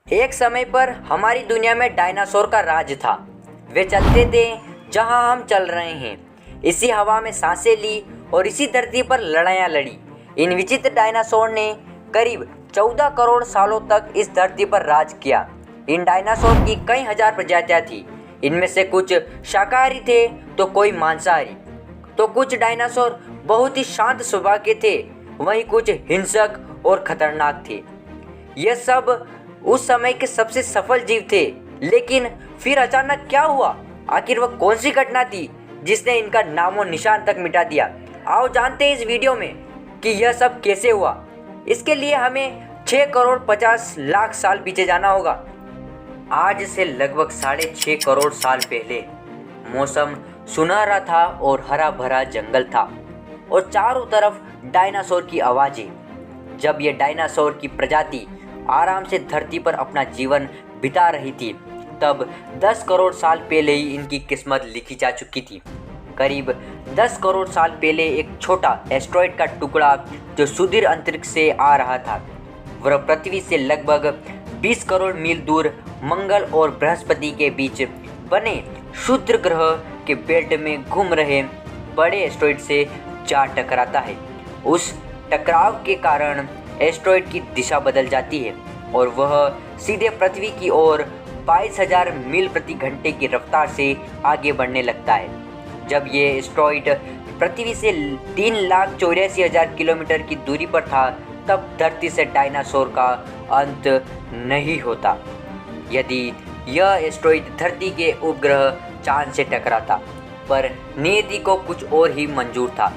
एक समय पर हमारी दुनिया में डायनासोर का राज था। वे चलते थे जहां हम चल रहे हैं, इसी हवा में सांसें ली और इसी धरती पर लड़ाइयाँ लड़ी। इन विचित्र डायनासोर ने करीब 14 करोड़ सालों तक इस धरती पर राज किया। इन डायनासोर की कई हजार प्रजातियां थी। इनमें से कुछ शाकाहारी थे तो कोई मांसाहारी। तो कुछ डायनासोर बहुत ही शांत स्वभाव के थे, वहीं कुछ हिंसक और खतरनाक थे। यह सब उस समय के सबसे सफल जीव थे। लेकिन फिर अचानक क्या हुआ? आखिर वह कौन सी घटना थी जिसने इनका नामो निशान तक मिटा दिया? आओ जानते हैं इस वीडियो में कि यह सब कैसे हुआ। इसके लिए हमें 6 करोड़ 50 लाख साल पीछे जाना होगा। आज से लगभग 6.5 करोड़ साल पहले मौसम सुनहरा था और हरा भरा जंगल था और चारों तरफ डायनासोर की आवाज़ें। जब ये डायनासोर की प्रजाति आराम से धरती पर अपना जीवन बिता रही थी, तब 10 करोड़ साल पहले ही इनकी किस्मत लिखी जा चुकी थी। करीब 10 करोड़ साल पहले एक छोटा एस्टेरॉयड का टुकड़ा जो सुदूर अंतरिक्ष से आ रहा था, वह पृथ्वी से लगभग 20 करोड़ मील दूर मंगल और बृहस्पति के बीच बने क्षुद्र ग्रह के बेल्ट में घूम रहे बड़े एस्टेरॉयड से जा टकराता है। उस टकराव के कारण एस्टेरॉयड की दिशा बदल जाती है और वह सीधे पृथ्वी की ओर 22,000 मील प्रति घंटे की रफ्तार से आगे बढ़ने लगता है। जब ये एस्टेरॉयड पृथ्वी से 3,84,000 किलोमीटर की दूरी पर था, तब धरती से डायनासोर का अंत नहीं होता। यदि यह एस्टेरॉयड धरती के उपग्रह चांद से टकराता, पर नियति को कुछ और ही मंजूर था,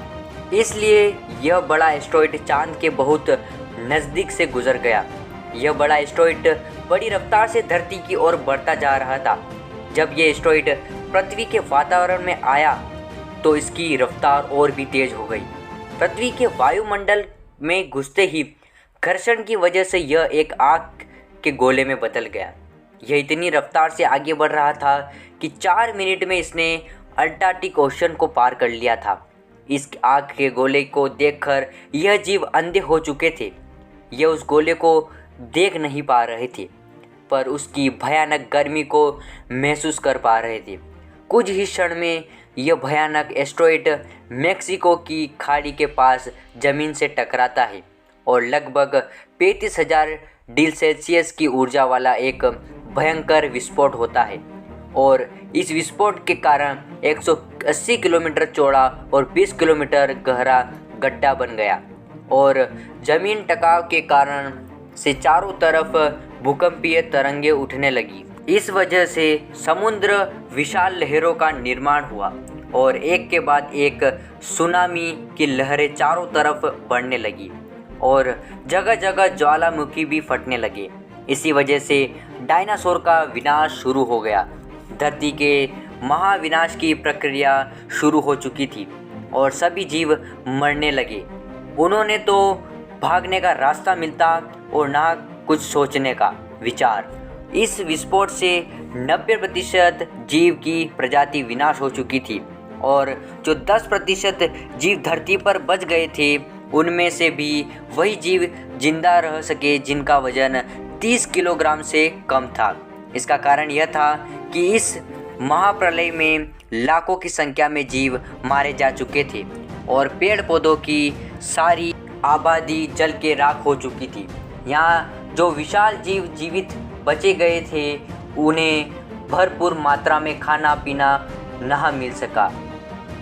इसलिए यह बड़ा एस्टेरॉयड चांद के बहुत नज़दीक से गुजर गया। यह बड़ा एस्टेरॉयड बड़ी रफ्तार से धरती की ओर बढ़ता जा रहा था। जब यह एस्टेरॉयड पृथ्वी के वातावरण में आया तो इसकी रफ्तार और भी तेज हो गई। पृथ्वी के वायुमंडल में घुसते ही घर्षण की वजह से यह एक आग के गोले में बदल गया। यह इतनी रफ्तार से आगे बढ़ रहा था कि 4 मिनट में इसने अंटार्कटिक ओशन को पार कर लिया था। इस आग के गोले को देखकर यह जीव अंधे हो चुके थे। यह उस गोले को देख नहीं पा रहे थे, पर उसकी भयानक गर्मी को महसूस कर पा रहे थे। कुछ ही क्षण में यह भयानक एस्टेरॉयड मेक्सिको की खाड़ी के पास ज़मीन से टकराता है और लगभग 35,000 डिग्री सेल्सियस की ऊर्जा वाला एक भयंकर विस्फोट होता है और इस विस्फोट के कारण 180 किलोमीटर चौड़ा और 20 किलोमीटर गहरा गड्ढा बन गया और ज़मीन टकराव के कारण से चारों तरफ भूकंपीय तरंगें उठने लगी। इस वजह से समुद्र विशाल लहरों का निर्माण हुआ और एक के बाद एक सुनामी की लहरें चारों तरफ बढ़ने लगी और जगह जगह ज्वालामुखी भी फटने लगे। इसी वजह से डायनासोर का विनाश शुरू हो गया। धरती के महाविनाश की प्रक्रिया शुरू हो चुकी थी और सभी जीव मरने लगे। उन्होंने तो भागने का रास्ता मिलता और ना कुछ सोचने का विचार। इस विस्फोट से 90% जीव की प्रजाति विनाश हो चुकी थी और जो 10% जीव धरती पर बच गए थे, उनमें से भी वही जीव जिंदा रह सके जिनका वजन 30 किलोग्राम से कम था। इसका कारण यह था कि इस महाप्रलय में लाखों की संख्या में जीव मारे जा चुके थे और पेड़ पौधों की सारी आबादी जल के राख हो चुकी थी। यहाँ जो विशाल जीव जीवित बचे गए थे, उन्हें भरपूर मात्रा में खाना पीना न मिल सका।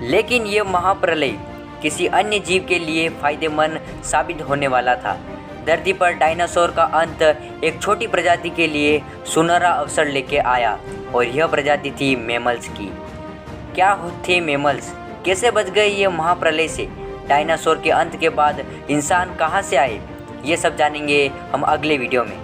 लेकिन यह महाप्रलय किसी अन्य जीव के लिए फायदेमंद साबित होने वाला था। धरती पर डायनासोर का अंत एक छोटी प्रजाति के लिए सुनहरा अवसर लेके आया और यह प्रजाति थी मैमल्स की। क्या थे मैमल्स? कैसे बच गए ये महाप्रलय से? डायनासोर के अंत के बाद इंसान कहाँ से आए? ये सब जानेंगे हम अगले वीडियो में।